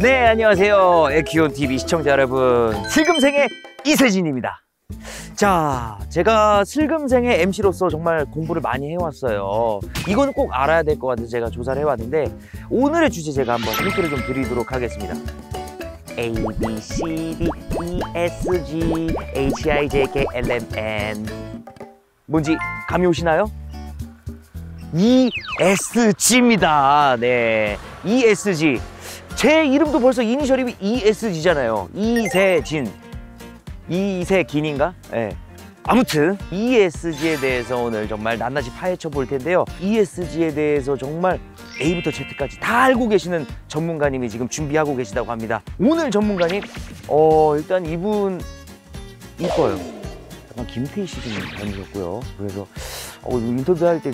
네, 안녕하세요. 에키온TV 시청자 여러분. 슬금생의 이세진입니다. 자, 제가 슬금생의 MC로서 정말 공부를 많이 해왔어요. 이건 꼭 알아야 될 것 같아서 제가 조사를 해왔는데 오늘의 주제 제가 한번 힌트를 좀 드리도록 하겠습니다. A, B, C, D, E, S, G, H, I, J, K, L, M, N 뭔지 감이 오시나요? ESG입니다. 네, ESG. 제 이름도 벌써 이니셜이 ESG잖아요. 이세진. 이세긴인가? 네. 아무튼 ESG에 대해서 오늘 정말 낱낱이 파헤쳐 볼 텐데요. ESG에 대해서 정말 A부터 Z까지 다 알고 계시는 전문가님이 지금 준비하고 계시다고 합니다. 오늘 전문가님, 일단 이분 이뻐요. 약간 김태희 씨 좀 닮으셨고요. 그래서 인터뷰할 때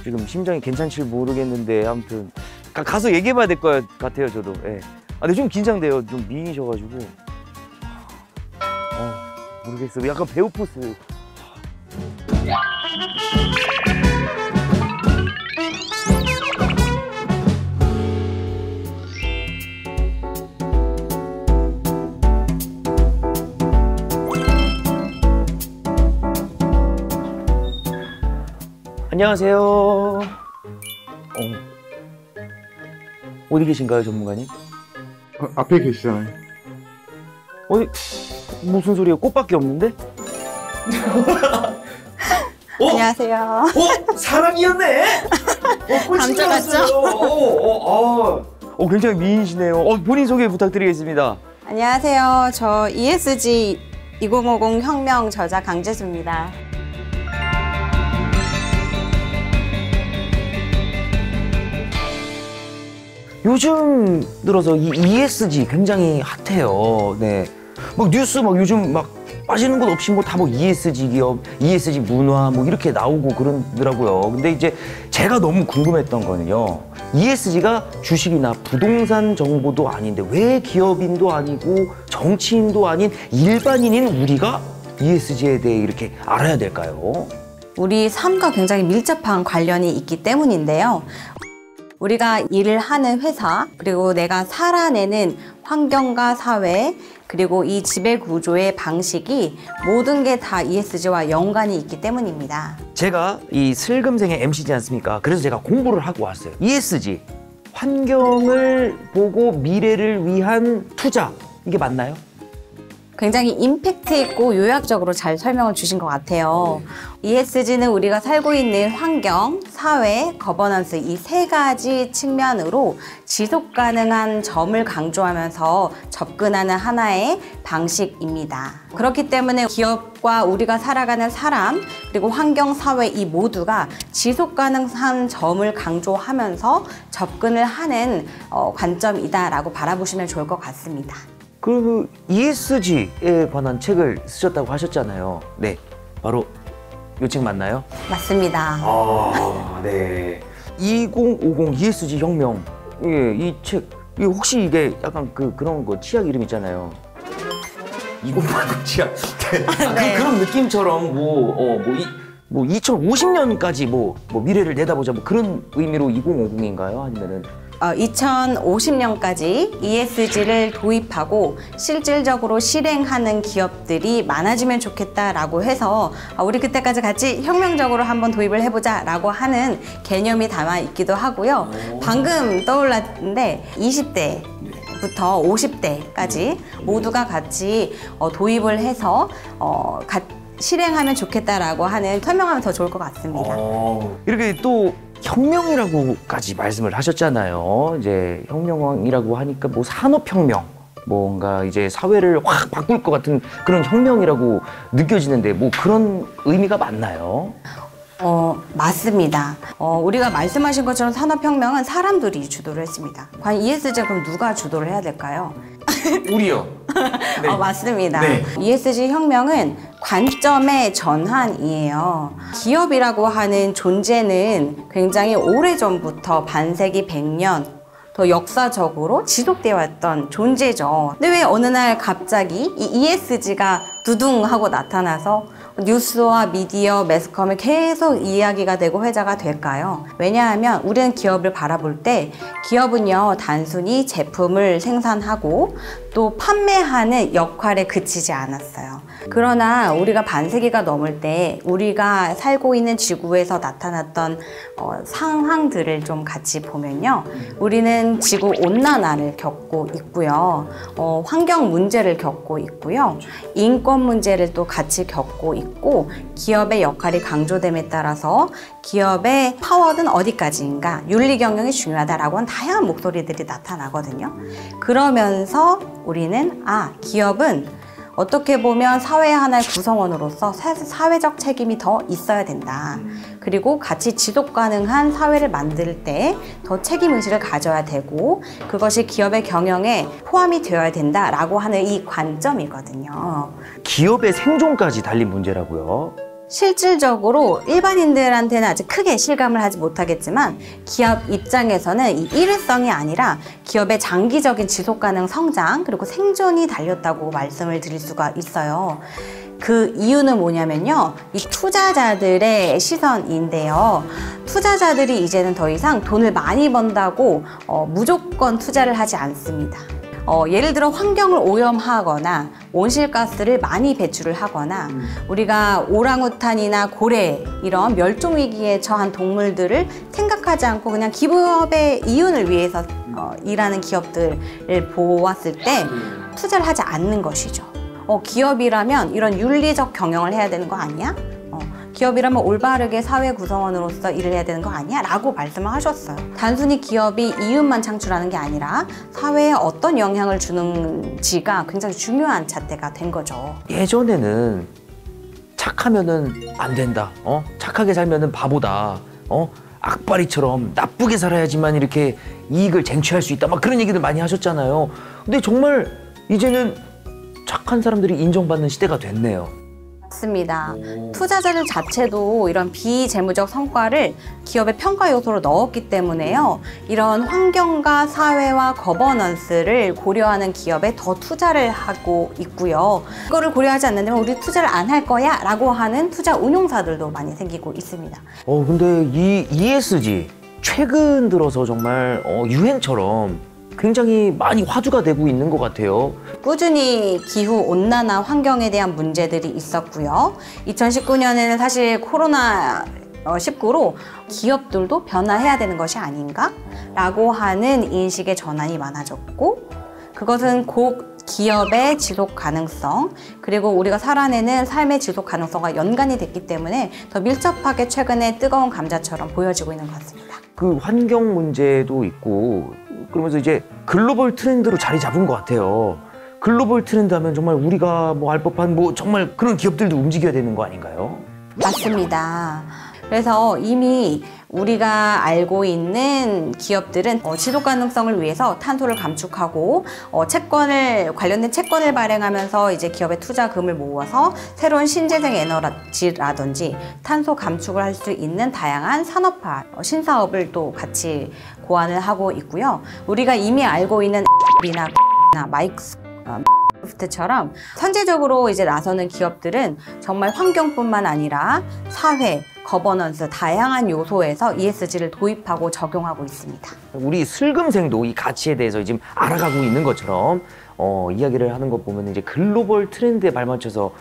지금 심장이 괜찮지 모르겠는데 아무튼 가서 얘기해봐야 될 것 같아요, 저도. 예. 근데 좀 긴장돼요. 좀 미인이셔가지고. 모르겠어요. 약간 배우 포스. 안녕하세요. 어디 계신가요, 전문가님? 앞에 계시잖아요. 어디? 무슨 소리예요? 꽃밖에 없는데? 안녕하세요. 사람이었네? 감쪽같죠? 굉장히 미인이시네요. 본인 소개 부탁드리겠습니다. 안녕하세요. 저 ESG 2050 혁명 저자 강재수입니다. 요즘 들어서 이 ESG 굉장히 핫해요. 네. 막 뉴스 요즘 빠지는 곳 없이 다 ESG 기업, ESG 문화 이렇게 나오고 그러더라고요. 근데 이제 제가 너무 궁금했던 거는요. ESG가 주식이나 부동산 정보도 아닌데 왜 기업인도 아니고 정치인도 아닌 일반인인 우리가 ESG에 대해 이렇게 알아야 될까요? 우리 삶과 굉장히 밀접한 관련이 있기 때문인데요. 우리가 일을 하는 회사, 그리고 내가 살아내는 환경과 사회, 그리고 이 지배 구조의 방식이 모든 게 다 ESG와 연관이 있기 때문입니다. 제가 이 슬금생의 MC지 않습니까? 그래서 제가 공부를 하고 왔어요. ESG, 환경을 보고 미래를 위한 투자, 이게 맞나요? 굉장히 임팩트 있고 요약적으로 잘 설명을 주신 것 같아요. ESG는 우리가 살고 있는 환경, 사회, 거버넌스 이 세 가지 측면으로 지속 가능한 점을 강조하면서 접근하는 하나의 방식입니다. 그렇기 때문에 기업과 우리가 살아가는 사람, 그리고 환경, 사회 이 모두가 지속 가능한 점을 강조하면서 접근을 하는 관점이다라고 바라보시면 좋을 것 같습니다. 그 ESG에 관한 책을 쓰셨다고 하셨잖아요. 네, 바로 이 책 맞나요? 맞습니다. 네. 2050 ESG 혁명. 예, 이 책. 혹시 이게 약간 그런 거 치약 이름 있잖아요. 2080 치약. 네. 그런 느낌처럼 2050년까지 미래를 내다보자 그런 의미로 2050인가요? 아니면은 2050년까지 ESG를 도입하고 실질적으로 실행하는 기업들이 많아지면 좋겠다라고 해서 우리 그때까지 같이 혁명적으로 한번 도입을 해보자라고 하는 개념이 담아 있기도 하고요. 방금 떠올랐는데 20대부터 50대까지 모두가 같이 도입을 해서 실행하면 좋겠다라고 하는 설명하면 더 좋을 것 같습니다. 이렇게 또 혁명이라고까지 말씀을 하셨잖아요. 이제 혁명이라고 하니까 산업혁명, 뭔가 이제 사회를 확 바꿀 것 같은 그런 혁명이라고 느껴지는데 그런 의미가 맞나요? 맞습니다. 우리가 말씀하신 것처럼 산업혁명은 사람들이 주도를 했습니다. 과연 ESG 그럼 누가 주도를 해야 될까요? 우리요. 네. 맞습니다. 네. ESG 혁명은 관점의 전환이에요. 기업이라고 하는 존재는 굉장히 오래전부터 반세기 100년 더 역사적으로 지속되어 왔던 존재죠. 근데 왜 어느 날 갑자기 이 ESG가 두둥 하고 나타나서 뉴스와 미디어, 매스컴에 계속 이야기가 되고 회자가 될까요? 왜냐하면 우리는 기업을 바라볼 때 기업은요, 단순히 제품을 생산하고 또 판매하는 역할에 그치지 않았어요. 그러나 우리가 반세기가 넘을 때 우리가 살고 있는 지구에서 나타났던 상황들을 좀 같이 보면요. 우리는 지구 온난화를 겪고 있고요. 환경 문제를 겪고 있고요. 인권 문제를 또 같이 겪고 있고, 기업의 역할이 강조됨에 따라서 기업의 파워는 어디까지인가, 윤리 경영이 중요하다라고 하는 다양한 목소리들이 나타나거든요. 그러면서 우리는 기업은 어떻게 보면 사회 하나의 구성원으로서 사회적 책임이 더 있어야 된다. 그리고 같이 지속 가능한 사회를 만들 때 더 책임의식을 가져야 되고, 그것이 기업의 경영에 포함이 되어야 된다라고 하는 이 관점이거든요. 기업의 생존까지 달린 문제라고요. 실질적으로 일반인들한테는 아직 크게 실감을 하지 못하겠지만, 기업 입장에서는 이 일회성이 아니라 기업의 장기적인 지속가능 성장 그리고 생존이 달렸다고 말씀을 드릴 수가 있어요. 그 이유는 뭐냐면요, 이 투자자들의 시선인데요. 투자자들이 이제는 더 이상 돈을 많이 번다고 무조건 투자를 하지 않습니다. 예를 들어 환경을 오염하거나 온실가스를 많이 배출을 하거나 우리가 오랑우탄이나 고래 이런 멸종위기에 처한 동물들을 생각하지 않고 그냥 기업의 이윤을 위해서 일하는 기업들을 보았을 때 투자를 하지 않는 것이죠. 기업이라면 이런 윤리적 경영을 해야 되는 거 아니야? 기업이라면 올바르게 사회 구성원으로서 일을 해야 되는 거 아니야? 라고 말씀을 하셨어요. 단순히 기업이 이윤만 창출하는 게 아니라 사회에 어떤 영향을 주는지가 굉장히 중요한 잣대가 된 거죠. 예전에는 착하면은 안 된다. 착하게 살면은 바보다. 악바리처럼 나쁘게 살아야지만 이렇게 이익을 쟁취할 수 있다. 막 그런 얘기들 많이 하셨잖아요. 근데 정말 이제는 착한 사람들이 인정받는 시대가 됐네요. 맞습니다. 투자자들 자체도 이런 비재무적 성과를 기업의 평가 요소로 넣었기 때문에요. 이런 환경과 사회와 거버넌스를 고려하는 기업에 더 투자를 하고 있고요. 이거를 고려하지 않는다면 우리 투자를 안 할 거야 라고 하는 투자 운용사들도 많이 생기고 있습니다. 근데 이 ESG 최근 들어서 정말 유행처럼 굉장히 많이 화두가 되고 있는 것 같아요. 꾸준히 기후 온난화 환경에 대한 문제들이 있었고요. 2019년에는 사실 코로나19로 기업들도 변화해야 되는 것이 아닌가? 라고 하는 인식의 전환이 많아졌고, 그것은 곧 기업의 지속 가능성 그리고 우리가 살아내는 삶의 지속 가능성과 연관이 됐기 때문에 더 밀접하게 최근에 뜨거운 감자처럼 보여지고 있는 것 같습니다. 그 환경 문제도 있고 그러면서 이제 글로벌 트렌드로 자리 잡은 것 같아요. 글로벌 트렌드 하면 정말 우리가 알 법한 정말 그런 기업들도 움직여야 되는 거 아닌가요? 맞습니다. 그래서 이미 우리가 알고 있는 기업들은 지속 가능성을 위해서 탄소를 감축하고 관련된 채권을 발행하면서 이제 기업의 투자금을 모아서 새로운 신재생 에너지라든지 탄소 감축을 할 수 있는 다양한 산업화, 신사업을 또 같이 고안을 하고 있고요. 우리가 이미 알고 있는 App이나 마이크로소프트처럼 선제적으로 이제 나서는 기업들은 정말 환경뿐만 아니라 사회, 거버넌스 다양한 요소에서 ESG를 도입하고 적용하고 있습니다. 우리 슬금생도 이 가치에 대해서 지금 알아가고 있는 것처럼 이야기를 하는 것 보면 이제 글로벌 트렌드에 발맞춰서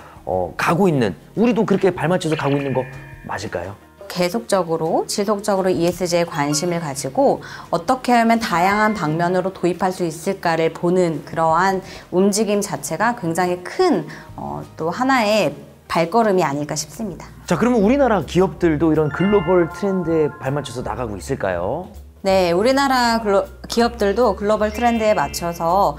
가고 있는, 우리도 그렇게 발맞춰서 가고 있는 거 맞을까요? 계속적으로 지속적으로 ESG에 관심을 가지고 어떻게 하면 다양한 방면으로 도입할 수 있을까를 보는 그러한 움직임 자체가 굉장히 큰 또 하나의 발걸음이 아닐까 싶습니다. 자, 그러면 우리나라 기업들도 이런 글로벌 트렌드에 발맞춰서 나가고 있을까요? 네, 우리나라 기업들도 글로벌 트렌드에 맞춰서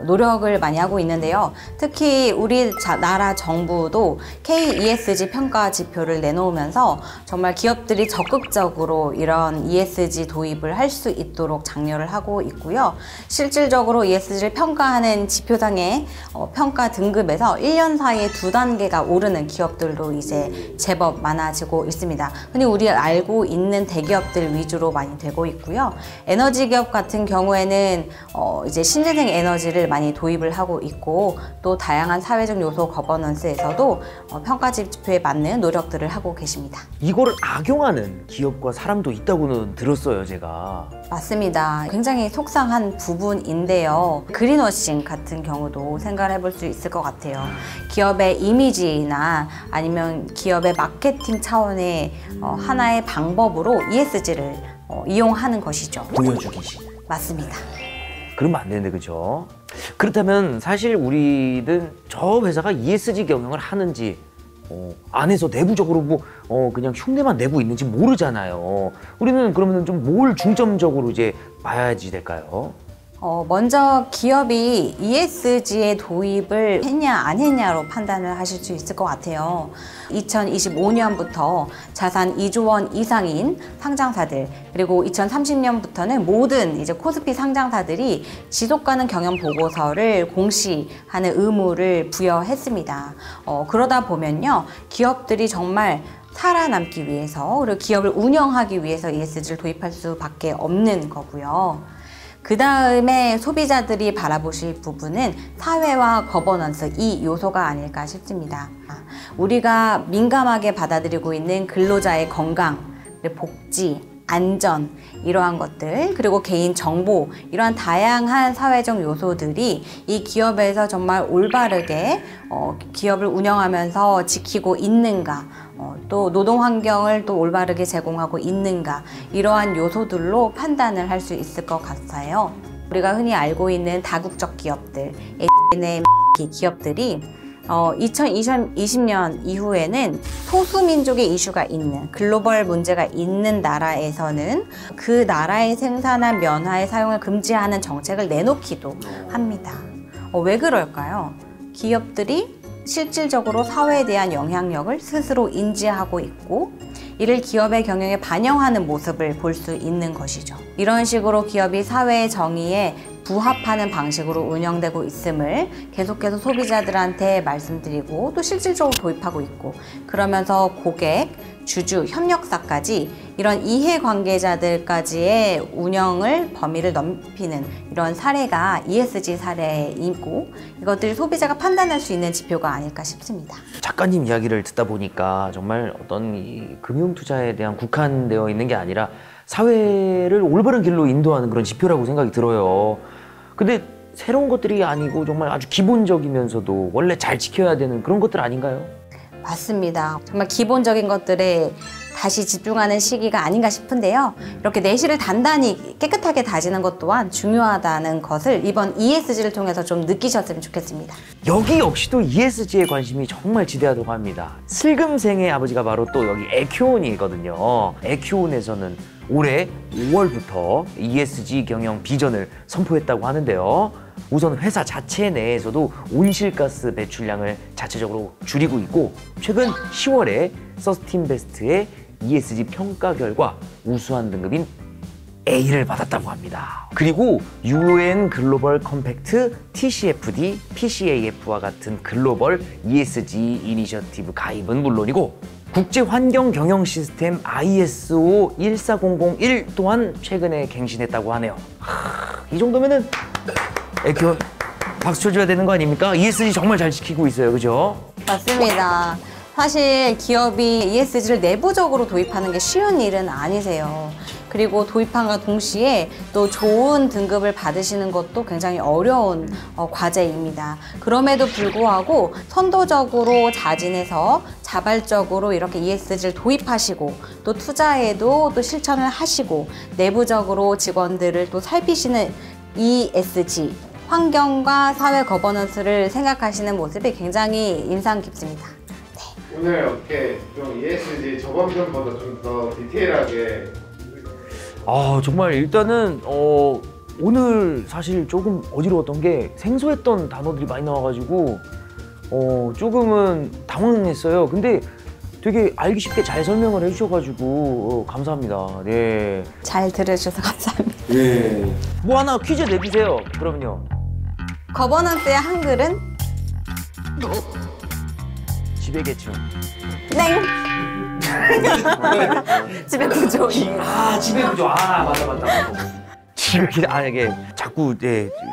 노력을 많이 하고 있는데요. 특히 우리 나라 정부도 KESG 평가 지표를 내놓으면서 정말 기업들이 적극적으로 이런 ESG 도입을 할 수 있도록 장려를 하고 있고요. 실질적으로 ESG를 평가하는 지표상의 평가 등급에서 1년 사이에 2단계가 오르는 기업들도 이제 제법 많아지고 있습니다. 근데 우리 알고 있는 대기업들 위주로 많이 되고 있고요. 에너지 기업 같은 경우에는 이제 신재생 에너지 에너지를 많이 도입을 하고 있고 또 다양한 사회적 요소 거버넌스에서도 평가 지표에 맞는 노력들을 하고 계십니다. 이거를 악용하는 기업과 사람도 있다고는 들었어요, 제가. 맞습니다. 굉장히 속상한 부분인데요. 그린워싱 같은 경우도 생각을 해볼 수 있을 것 같아요. 기업의 이미지나 아니면 기업의 마케팅 차원의 하나의 방법으로 ESG를 이용하는 것이죠. 보여주기식. 맞습니다. 그러면 안 되는데, 그죠? 그렇다면 사실 우리는 저 회사가 ESG 경영을 하는지 안에서 내부적으로 그냥 흉내만 내고 있는지 모르잖아요. 우리는 그러면 좀 뭘 중점적으로 이제 봐야지 될까요? 먼저 기업이 ESG의 도입을 했냐 안 했냐로 판단을 하실 수 있을 것 같아요. 2025년부터 자산 2조 원 이상인 상장사들, 그리고 2030년부터는 모든 이제 코스피 상장사들이 지속가능 경영 보고서를 공시하는 의무를 부여했습니다. 그러다 보면요, 기업들이 정말 살아남기 위해서, 그리고 기업을 운영하기 위해서 ESG를 도입할 수밖에 없는 거고요. 그 다음에 소비자들이 바라보실 부분은 사회와 거버넌스, 이 요소가 아닐까 싶습니다. 우리가 민감하게 받아들이고 있는 근로자의 건강, 복지, 안전, 이러한 것들, 그리고 개인 정보, 이러한 다양한 사회적 요소들이 이 기업에서 정말 올바르게 기업을 운영하면서 지키고 있는가, 또 노동 환경을 또 올바르게 제공하고 있는가, 이러한 요소들로 판단을 할 수 있을 것 같아요. 우리가 흔히 알고 있는 다국적 기업들, H&M 기업들이 2020년 이후에는 소수민족의 이슈가 있는, 글로벌 문제가 있는 나라에서는 그 나라의 생산한 면화의 사용을 금지하는 정책을 내놓기도 합니다. 왜 그럴까요? 기업들이 실질적으로 사회에 대한 영향력을 스스로 인지하고 있고, 이를 기업의 경영에 반영하는 모습을 볼 수 있는 것이죠. 이런 식으로 기업이 사회의 정의에 부합하는 방식으로 운영되고 있음을 계속해서 소비자들한테 말씀드리고 또 실질적으로 도입하고 있고, 그러면서 고객, 주주, 협력사까지 이런 이해관계자들까지의 운영을 범위를 넓히는 이런 사례가 ESG 사례이고, 이것들이 소비자가 판단할 수 있는 지표가 아닐까 싶습니다. 작가님 이야기를 듣다 보니까 정말 어떤 이 금융투자에 대한 국한되어 있는 게 아니라 사회를 올바른 길로 인도하는 그런 지표라고 생각이 들어요. 근데 새로운 것들이 아니고 정말 아주 기본적이면서도 원래 잘 지켜야 되는 그런 것들 아닌가요? 맞습니다. 정말 기본적인 것들에 다시 집중하는 시기가 아닌가 싶은데요. 이렇게 내실을 단단히 깨끗하게 다지는 것 또한 중요하다는 것을 이번 ESG를 통해서 좀 느끼셨으면 좋겠습니다. 여기 역시도 ESG에 관심이 정말 지대하다고 합니다. 슬금생의 아버지가 바로 또 여기 에큐온이거든요. 에큐온에서는 올해 5월부터 ESG 경영 비전을 선포했다고 하는데요. 우선 회사 자체 내에서도 온실가스 배출량을 자체적으로 줄이고 있고, 최근 10월에 서스틴베스트의 ESG 평가 결과 우수한 등급인 A를 받았다고 합니다. 그리고 UN 글로벌 컴팩트, TCFD, PCAF와 같은 글로벌 ESG 이니셔티브 가입은 물론이고, 국제 환경 경영 시스템 ISO 14001 또한 최근에 갱신했다고 하네요. 이 정도면은 에큐온 박수 쳐줘야 되는 거 아닙니까? ESG 정말 잘 지키고 있어요, 그죠? 맞습니다. 사실 기업이 ESG를 내부적으로 도입하는 게 쉬운 일은 아니세요. 그리고 도입함과 동시에 또 좋은 등급을 받으시는 것도 굉장히 어려운 과제입니다. 그럼에도 불구하고 선도적으로 자진해서 자발적으로 이렇게 ESG를 도입하시고, 또 투자에도 또 실천을 하시고, 내부적으로 직원들을 또 살피시는 ESG, 환경과 사회 거버넌스를 생각하시는 모습이 굉장히 인상 깊습니다. 오늘 어떻게 좀 ESG 저번 편보다 좀 더 디테일하게 정말 일단은 오늘 사실 조금 어지러웠던 게 생소했던 단어들이 많이 나와가지고 조금은 당황했어요. 근데 되게 알기 쉽게 잘 설명을 해주셔가지고 감사합니다. 네. 잘 들으셔서 감사합니다. 네. 뭐 하나 퀴즈 내주세요. 그럼요. 거버넌스의 한글은? 지배계층. 땡! 지배구조. 지배구조. 맞아. 집에 이게 자꾸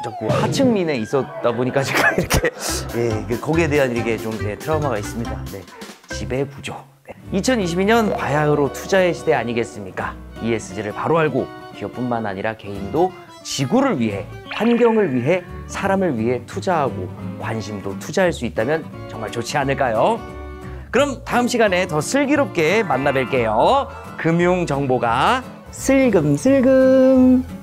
자꾸 하층민에 있었다 보니까 제가 이렇게 거기에 대한 이게 좀 트라우마가 있습니다. 네, 지배 부조. 2022년 바야흐로 투자의 시대 아니겠습니까? ESG를 바로 알고 기업뿐만 아니라 개인도 지구를 위해, 환경을 위해, 사람을 위해 투자하고 관심도 투자할 수 있다면 정말 좋지 않을까요? 그럼 다음 시간에 더 슬기롭게 만나 뵐게요. 금융 정보가 슬금슬금.